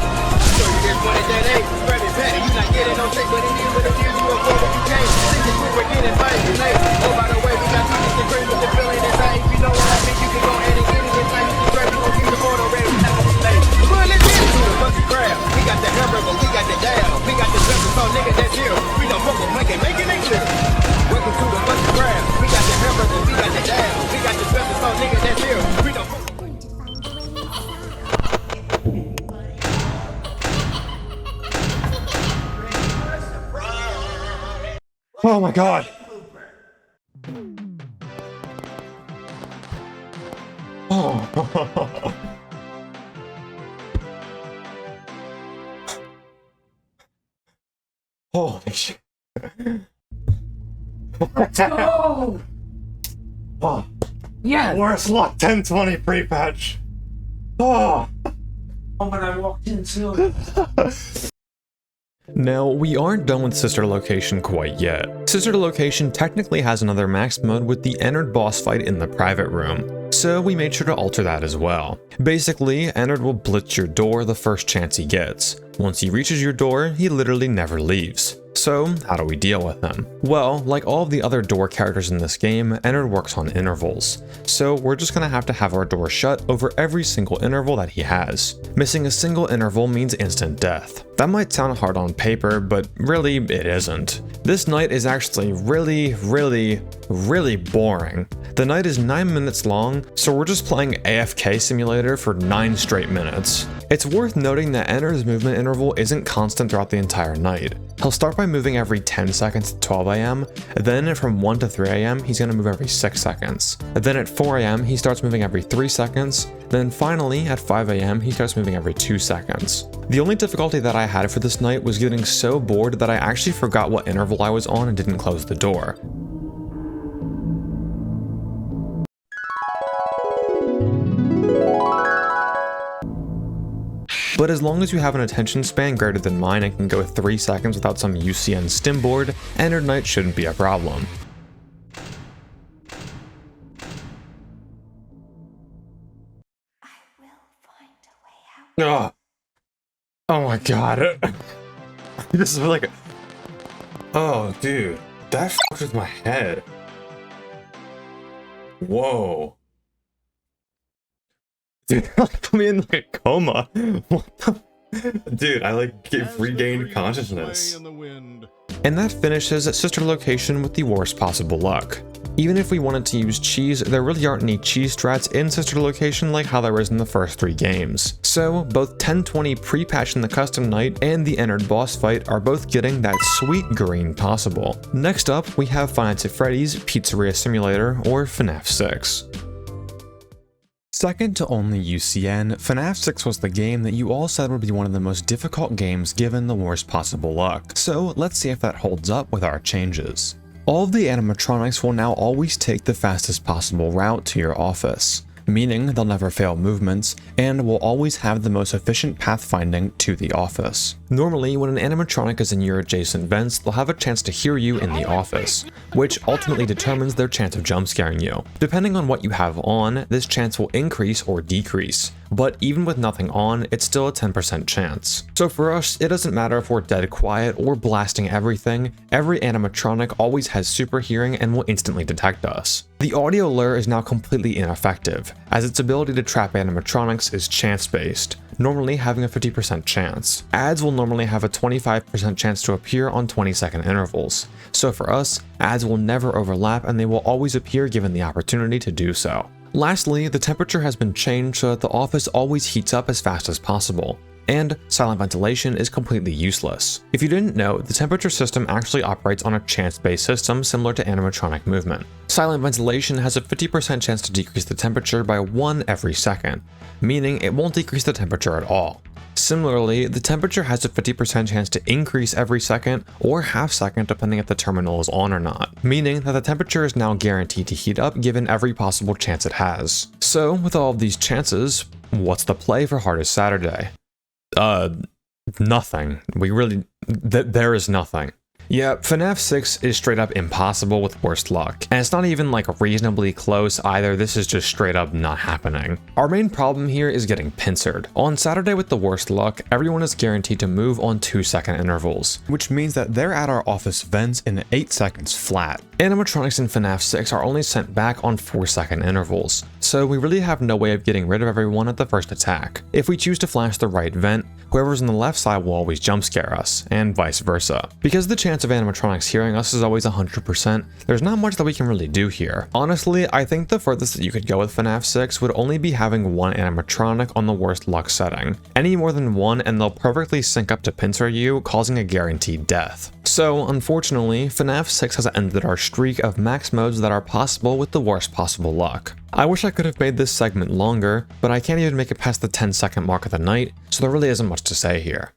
So you just wanted that 8, Krabby Patty. You not getting no shake, but it is what it is. You afford what you can't. Think it's we're getting money tonight. Oh, by the way, we got chicken and cream with the filling inside. If you know what I mean, you can go ahead and get it inside. You can grab it, we'll keep the photo ready. We're not gonna be late. But let's get into the fucking crab. We got the hamburger, we got the dab, we got the pepper sauce, nigga, that's here. We don't fuck with blanket, making it clear. Welcome to the fucking crab. We got the hamburger, we got the dab, we got the pepper sauce, nigga, that's here. We don't fuck with
Oh my god! Oh. Holy shit.
Let's go!
Oh,
Yes!
worst luck 1020 pre-patch. Oh.
Now, we aren't done with Sister Location quite yet. Sister Location technically has another max mode with the Ennard boss fight in the private room, so we made sure to alter that as well. Basically, Ennard will blitz your door the first chance he gets. Once he reaches your door, he literally never leaves. So, how do we deal with him? Well, like all of the other door characters in this game, Ennard works on intervals. So we're just gonna have to have our door shut over every single interval that he has. Missing a single interval means instant death. That might sound hard on paper, but really it isn't. This night is actually really boring. The night is 9 minutes long, so we're just playing AFK Simulator for 9 straight minutes. It's worth noting that Ennard's movement interval isn't constant throughout the entire night. He'll start by moving every 10 seconds at 12 AM, then from 1 to 3 AM he's going to move every 6 seconds. Then at 4 AM he starts moving every 3 seconds, then finally at 5 AM he starts moving every 2 seconds. The only difficulty that I had for this night was getting so bored that I actually forgot what interval I was on and didn't close the door. But as long as you have an attention span greater than mine and can go 3 seconds without some UCN stim board, Ennard Night shouldn't be a problem.
Oh, oh my god. This is like. Oh, dude. That fucked with my head. Whoa. Dude, put me in like a coma. What the? Dude, I like regained consciousness.
And that finishes Sister Location with the worst possible luck. Even if we wanted to use cheese, there really aren't any cheese strats in Sister Location like how there is in the first 3 games. So, both 1020 pre-patch in the custom night and the Ennard boss fight are both getting that sweet green possible. Next up, we have Five Nights at Freddy's Pizzeria Simulator, or FNAF 6. Second to only UCN, FNAF 6 was the game that you all said would be one of the most difficult games given the worst possible luck. So let's see if that holds up with our changes. All of the animatronics will now always take the fastest possible route to your office, meaning they'll never fail movements, and will always have the most efficient pathfinding to the office. Normally, when an animatronic is in your adjacent vents, they'll have a chance to hear you in the office, which ultimately determines their chance of jump scaring you. Depending on what you have on, this chance will increase or decrease, but even with nothing on, it's still a 10% chance. So for us, it doesn't matter if we're dead quiet or blasting everything, every animatronic always has super hearing and will instantly detect us. The audio lure is now completely ineffective, as its ability to trap animatronics is chance-based, normally having a 50% chance. Ads will normally have a 25% chance to appear on 20-second intervals. So for us, ads will never overlap and they will always appear given the opportunity to do so. Lastly, the temperature has been changed so that the office always heats up as fast as possible, and silent ventilation is completely useless. If you didn't know, the temperature system actually operates on a chance-based system similar to animatronic movement. Silent ventilation has a 50% chance to decrease the temperature by 1 every second, meaning it won't decrease the temperature at all. Similarly, the temperature has a 50% chance to increase every second or half second depending if the terminal is on or not, meaning that the temperature is now guaranteed to heat up given every possible chance it has. So, with all of these chances, what's the play for Hardest Saturday? Nothing. There is nothing. Yeah, FNAF 6 is straight up impossible with worst luck, and it's not even like reasonably close either, this is just straight up not happening. Our main problem here is getting pincered. On Saturday with the worst luck, everyone is guaranteed to move on 2-second intervals, which means that they're at our office vents in 8 seconds flat. Animatronics in FNAF 6 are only sent back on 4-second intervals, so we really have no way of getting rid of everyone at the first attack. If we choose to flash the right vent, whoever's on the left side will always jump scare us, and vice versa. Because the chance of animatronics hearing us is always 100%, there's not much that we can really do here. Honestly, I think the furthest that you could go with FNAF 6 would only be having one animatronic on the worst luck setting. Any more than one and they'll perfectly sync up to pincer you, causing a guaranteed death. So, unfortunately, FNAF 6 has ended our streak of max modes that are possible with the worst possible luck. I wish I could have made this segment longer, but I can't even make it past the 10-second mark of the night, so there really isn't much to say here.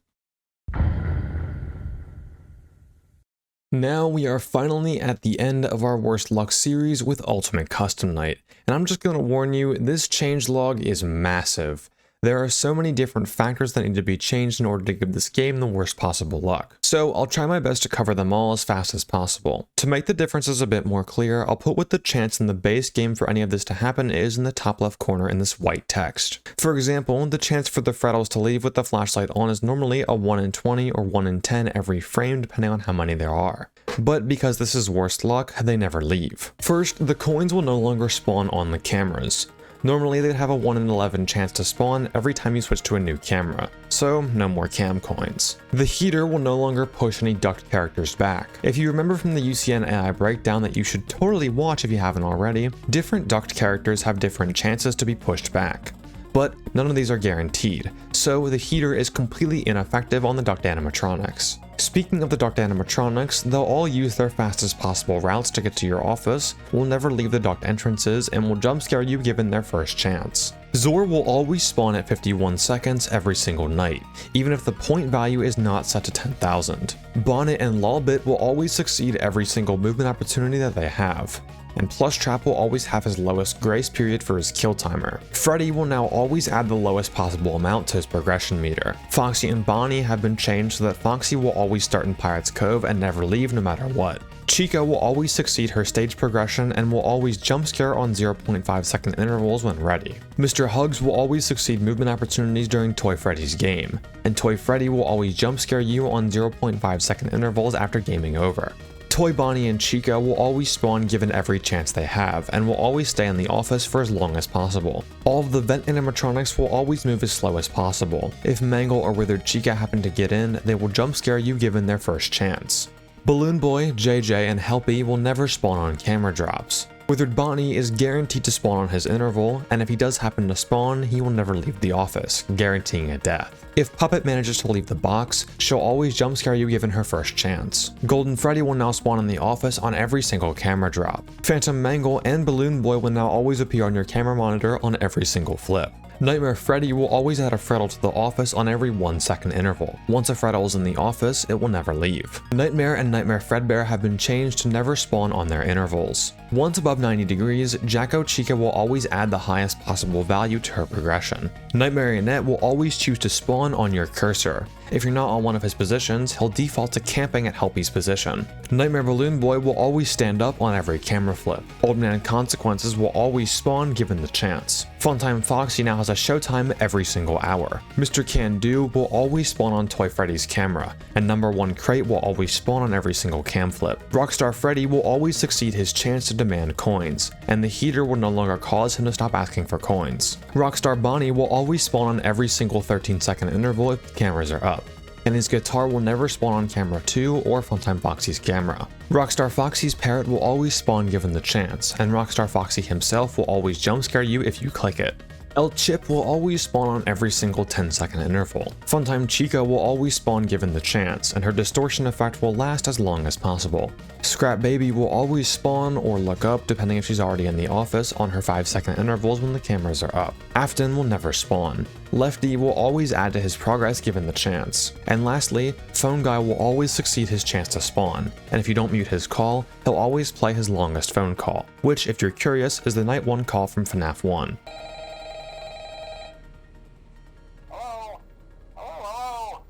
Now we are finally at the end of our worst luck series with Ultimate Custom Night, and I'm just going to warn you, this changelog is massive. There are so many different factors that need to be changed in order to give this game the worst possible luck. So I'll try my best to cover them all as fast as possible. To make the differences a bit more clear, I'll put what the chance in the base game for any of this to happen is in the top left corner in this white text. For example, the chance for the Freddles to leave with the flashlight on is normally a 1 in 20 or 1 in 10 every frame depending on how many there are. But because this is worst luck, they never leave. First, the coins will no longer spawn on the cameras. Normally they'd have a 1 in 11 chance to spawn every time you switch to a new camera, so no more cam coins. The heater will no longer push any ducked characters back. If you remember from the UCN AI breakdown that you should totally watch if you haven't already, different ducked characters have different chances to be pushed back. But none of these are guaranteed, so the heater is completely ineffective on the ducked animatronics. Speaking of the ducked animatronics, they'll all use their fastest possible routes to get to your office, will never leave the ducked entrances, and will jump scare you given their first chance. Zor will always spawn at 51 seconds every single night, even if the point value is not set to 10,000. Bonnet and Lolbit will always succeed every single movement opportunity that they have. And Plushtrap will always have his lowest grace period for his kill timer. Freddy will now always add the lowest possible amount to his progression meter. Foxy and Bonnie have been changed so that Foxy will always start in Pirate's Cove and never leave no matter what. Chica will always succeed her stage progression and will always jump scare on 0.5 second intervals when ready. Mr. Hugs will always succeed movement opportunities during Toy Freddy's game, and Toy Freddy will always jump scare you on 0.5 second intervals after gaming over. Toy Bonnie and Chica will always spawn given every chance they have, and will always stay in the office for as long as possible. All of the vent animatronics will always move as slow as possible. If Mangle or Withered Chica happen to get in, they will jump scare you given their first chance. Balloon Boy, JJ, and Helpy will never spawn on camera drops. Withered Bonnie is guaranteed to spawn on his interval, and if he does happen to spawn, he will never leave the office, guaranteeing a death. If Puppet manages to leave the box, she'll always jump scare you given her first chance. Golden Freddy will now spawn in the office on every single camera drop. Phantom Mangle and Balloon Boy will now always appear on your camera monitor on every single flip. Nightmare Freddy will always add a Freddle to the office on every 1 second interval. Once a Freddle is in the office, it will never leave. Nightmare and Nightmare Fredbear have been changed to never spawn on their intervals. Once above 90 degrees, Jacko Chica will always add the highest possible value to her progression. Nightmare Annette will always choose to spawn on your cursor. If you're not on one of his positions, he'll default to camping at Helpy's position. Nightmare Balloon Boy will always stand up on every camera flip. Old Man Consequences will always spawn given the chance. Funtime Foxy now has a showtime every single hour. Mr. Can Do will always spawn on Toy Freddy's camera, and Number 1 Crate will always spawn on every single cam flip. Rockstar Freddy will always succeed his chance to demand coins, and the heater will no longer cause him to stop asking for coins. Rockstar Bonnie will always spawn on every single 13-second interval if the cameras are up, and his guitar will never spawn on camera 2 or Funtime Foxy's camera. Rockstar Foxy's parrot will always spawn given the chance, and Rockstar Foxy himself will always jump scare you if you click it. El Chip will always spawn on every single 10-second interval. Funtime Chica will always spawn given the chance, and her distortion effect will last as long as possible. Scrap Baby will always spawn or look up depending if she's already in the office on her 5-second intervals when the cameras are up. Afton will never spawn. Lefty will always add to his progress given the chance. And lastly, Phone Guy will always succeed his chance to spawn, and if you don't mute his call, he'll always play his longest phone call, which, if you're curious, is the Night 1 call from FNAF 1.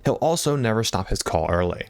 He'll also never stop his call early.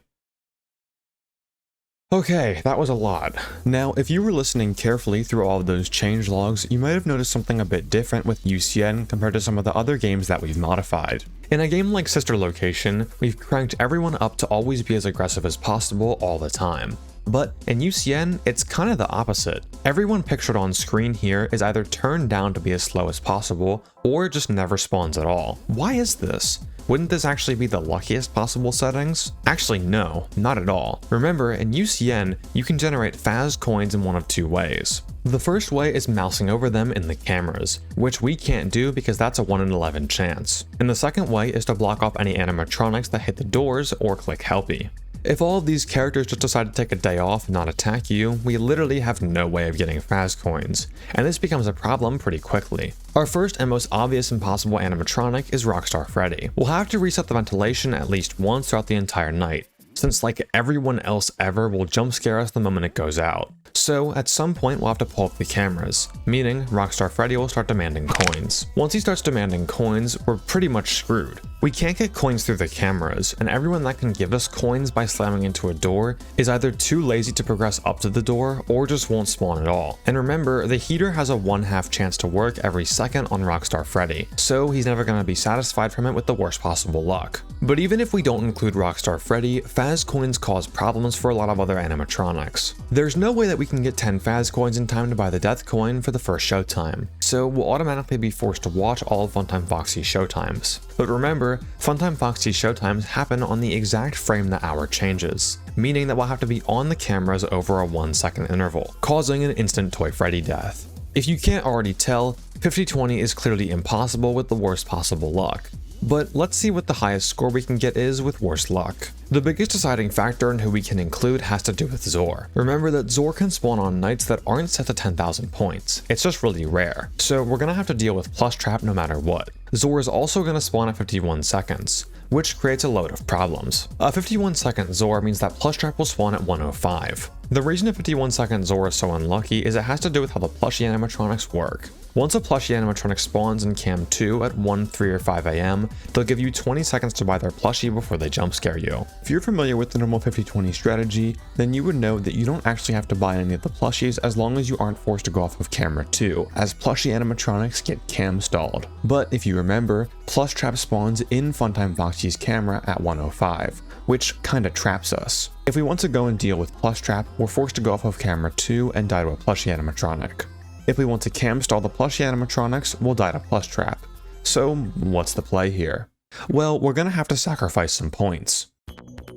Okay, that was a lot. Now, if you were listening carefully through all of those changelogs, you might have noticed something a bit different with UCN compared to some of the other games that we've modified. In a game like Sister Location, we've cranked everyone up to always be as aggressive as possible all the time. But in UCN, it's kind of the opposite. Everyone pictured on screen here is either turned down to be as slow as possible, or just never spawns at all. Why is this? Wouldn't this actually be the luckiest possible settings? Actually no, not at all. Remember, in UCN, you can generate Faz coins in one of two ways. The first way is mousing over them in the cameras, which we can't do because that's a 1 in 11 chance. And the second way is to block off any animatronics that hit the doors or click Helpy. If all of these characters just decide to take a day off and not attack you, we literally have no way of getting Faz coins, and this becomes a problem pretty quickly. Our first and most obvious and possible animatronic is Rockstar Freddy. We'll have to reset the ventilation at least once throughout the entire night, since like everyone else ever will jump scare us the moment it goes out. So at some point we'll have to pull up the cameras, meaning Rockstar Freddy will start demanding coins. Once he starts demanding coins, we're pretty much screwed. We can't get coins through the cameras, and everyone that can give us coins by slamming into a door is either too lazy to progress up to the door or just won't spawn at all. And remember, the heater has a 1/2 chance to work every second on Rockstar Freddy, so he's never going to be satisfied from it with the worst possible luck. But even if we don't include Rockstar Freddy, Faz coins cause problems for a lot of other animatronics. There's no way that we can get 10 Faz coins in time to buy the death coin for the first showtime, so we'll automatically be forced to watch all of Funtime Foxy's showtimes. But remember, Funtime Foxy's showtimes happen on the exact frame the hour changes, meaning that we'll have to be on the cameras over a 1-second interval, causing an instant Toy Freddy death. If you can't already tell, 50-20 is clearly impossible with the worst possible luck. But let's see what the highest score we can get is with worst luck. The biggest deciding factor in who we can include has to do with Zor. Remember that Zor can spawn on nights that aren't set to 10,000 points. It's just really rare. So we're gonna have to deal with Plush Trap no matter what. Zor is also gonna spawn at 51 seconds, which creates a load of problems. A 51-second Zor means that Plush Trap will spawn at 105. The reason a 51-second Zor is so unlucky is it has to do with how the plushie animatronics work. Once a plushie animatronic spawns in Cam 2 at 1, 3, or 5 AM, they'll give you 20 seconds to buy their plushie before they jump scare you. If you're familiar with the normal 50-20 strategy, then you would know that you don't actually have to buy any of the plushies as long as you aren't forced to go off of camera 2, as plushie animatronics get cam stalled. But if you remember, Plush Trap spawns in Funtime Foxy's camera at 105, which kinda traps us. If we want to go and deal with Plush Trap, we're forced to go off of camera 2 and die to a plushie animatronic. If we want to cam stall the plushie animatronics, we'll die to Plush Trap. So what's the play here? Well, we're gonna have to sacrifice some points.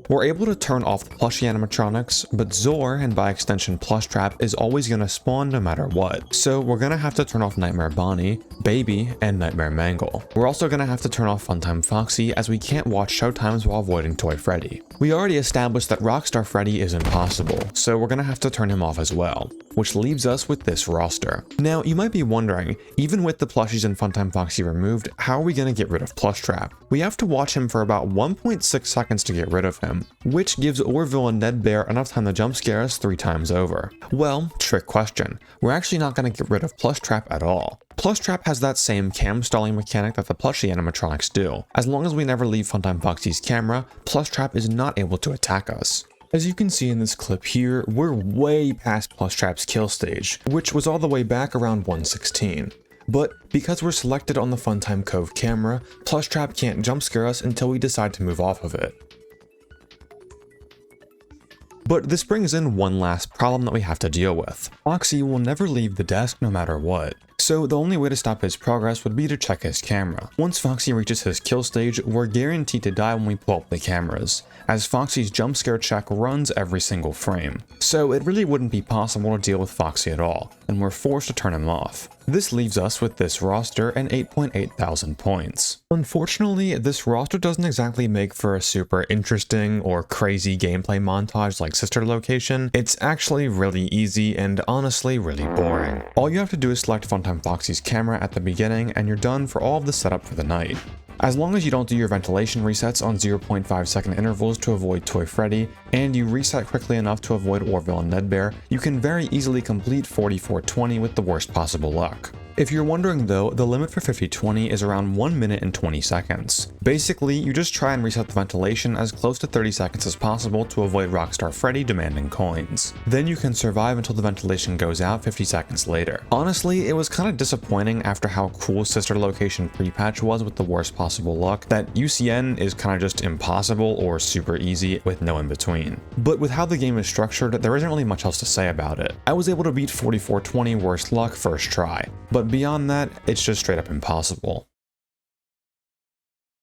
We're able to turn off the plushie animatronics, but Zor, and by extension Plush Trap, is always going to spawn no matter what. So we're going to have to turn off Nightmare Bonnie, Baby, and Nightmare Mangle. We're also going to have to turn off Funtime Foxy, as we can't watch showtimes while avoiding Toy Freddy. We already established that Rockstar Freddy is impossible, so we're going to have to turn him off as well, which leaves us with this roster. Now, you might be wondering, even with the plushies and Funtime Foxy removed, how are we going to get rid of Plush Trap? We have to watch him for about 1.6 seconds to get rid of him, which gives Orville and Ned Bear enough time to jump scare us 3 times over. Well, trick question. We're actually not going to get rid of Plush Trap at all. Plush Trap has that same cam stalling mechanic that the plushie animatronics do. As long as we never leave Funtime Foxy's camera, Plush Trap is not able to attack us. As you can see in this clip here, we're way past Plush Trap's kill stage, which was all the way back around 116. But because we're selected on the Funtime Cove camera, Plush Trap can't jump scare us until we decide to move off of it. But this brings in one last problem that we have to deal with. Foxy will never leave the desk no matter what. So the only way to stop his progress would be to check his camera. Once Foxy reaches his kill stage, we're guaranteed to die when we pull up the cameras, as Foxy's jump scare check runs every single frame. So it really wouldn't be possible to deal with Foxy at all, and we're forced to turn him off. This leaves us with this roster and 8.8 thousand points. Unfortunately, this roster doesn't exactly make for a super interesting or crazy gameplay montage like Sister Location. It's actually really easy and honestly really boring. All you have to do is select Funtime Foxy's camera at the beginning and you're done for all of the setup for the night. As long as you don't do your ventilation resets on 0.5 second intervals to avoid Toy Freddy, and you reset quickly enough to avoid Orville and Ned Bear, you can very easily complete 44-20 with the worst possible luck. If you're wondering though, the limit for 50-20 is around 1 minute and 20 seconds. Basically, you just try and reset the ventilation as close to 30 seconds as possible to avoid Rockstar Freddy demanding coins. Then you can survive until the ventilation goes out 50 seconds later. Honestly, it was kind of disappointing after how cool Sister Location pre-patch was with the worst possible luck that UCN is kind of just impossible or super easy with no in between. But with how the game is structured, there isn't really much else to say about it. I was able to beat 44-20 worst luck first try, but beyond that, it's just straight up impossible.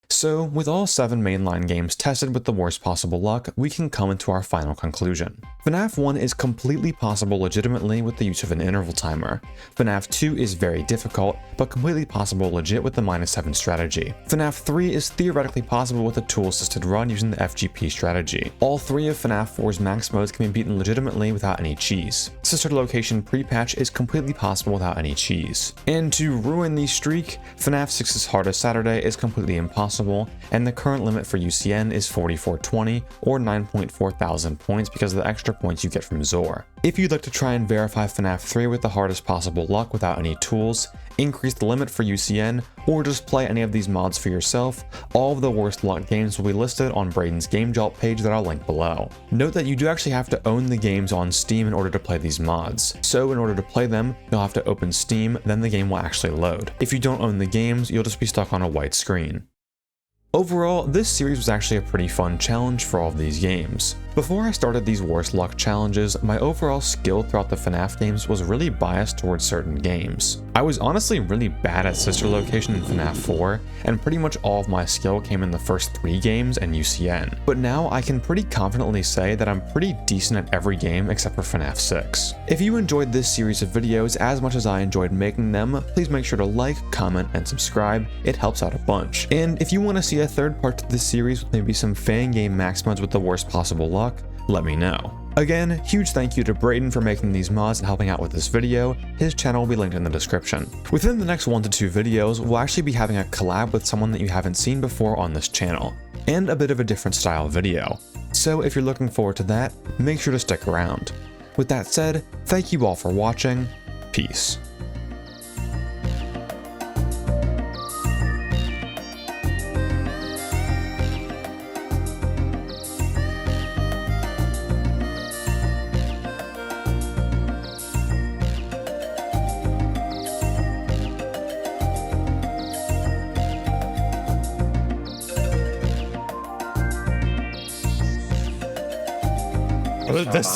So, with all 7 mainline games tested with the worst possible luck, we can come into our final conclusion. FNAF 1 is completely possible legitimately with the use of an interval timer. FNAF 2 is very difficult, but completely possible legit with the -7 strategy. FNAF 3 is theoretically possible with a tool-assisted run using the FGP strategy. All 3 of FNAF 4's max modes can be beaten legitimately without any cheese. Sister Location pre-patch is completely possible without any cheese. And to ruin the streak, FNAF 6's Hardest Saturday is completely impossible possible, and the current limit for UCN is 4420 or 9.4 thousand points because of the extra points you get from Zor. If you'd like to try and verify FNAF 3 with the hardest possible luck without any tools, increase the limit for UCN, or just play any of these mods for yourself, all of the worst luck games will be listed on Brayden's Game Jolt page that I'll link below. Note that you do actually have to own the games on Steam in order to play these mods, so in order to play them, you'll have to open Steam, then the game will actually load. If you don't own the games, you'll just be stuck on a white screen. Overall, this series was actually a pretty fun challenge for all of these games. Before I started these worst luck challenges, my overall skill throughout the FNAF games was really biased towards certain games. I was honestly really bad at Sister Location in FNAF 4, and pretty much all of my skill came in the first 3 games and UCN. But now I can pretty confidently say that I'm pretty decent at every game except for FNAF 6. If you enjoyed this series of videos as much as I enjoyed making them, please make sure to like, comment, and subscribe. It helps out a bunch. And if you want to see a third part to this series with maybe some fan game max mods with the worst possible luck, let me know. Again, huge thank you to Brayden for making these mods and helping out with this video. His channel will be linked in the description. Within the next 1 to 2 videos, we'll actually be having a collab with someone that you haven't seen before on this channel, and a bit of a different style video. So if you're looking forward to that, make sure to stick around. With that said, thank you all for watching. Peace.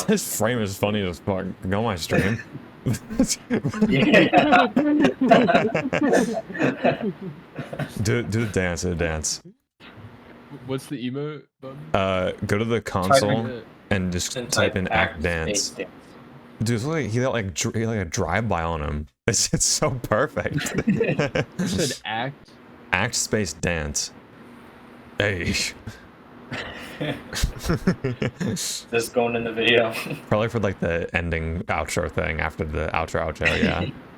This frame is funny as fuck. Go on my stream. do the dance,
What's the emote button?
Go to the console and just type in act dance. Dude, it's like he got like a drive-by on him. It's so perfect.
You said act?
Act space dance. Hey.
This going in the video.
Probably for like the ending outro thing after the outro, yeah.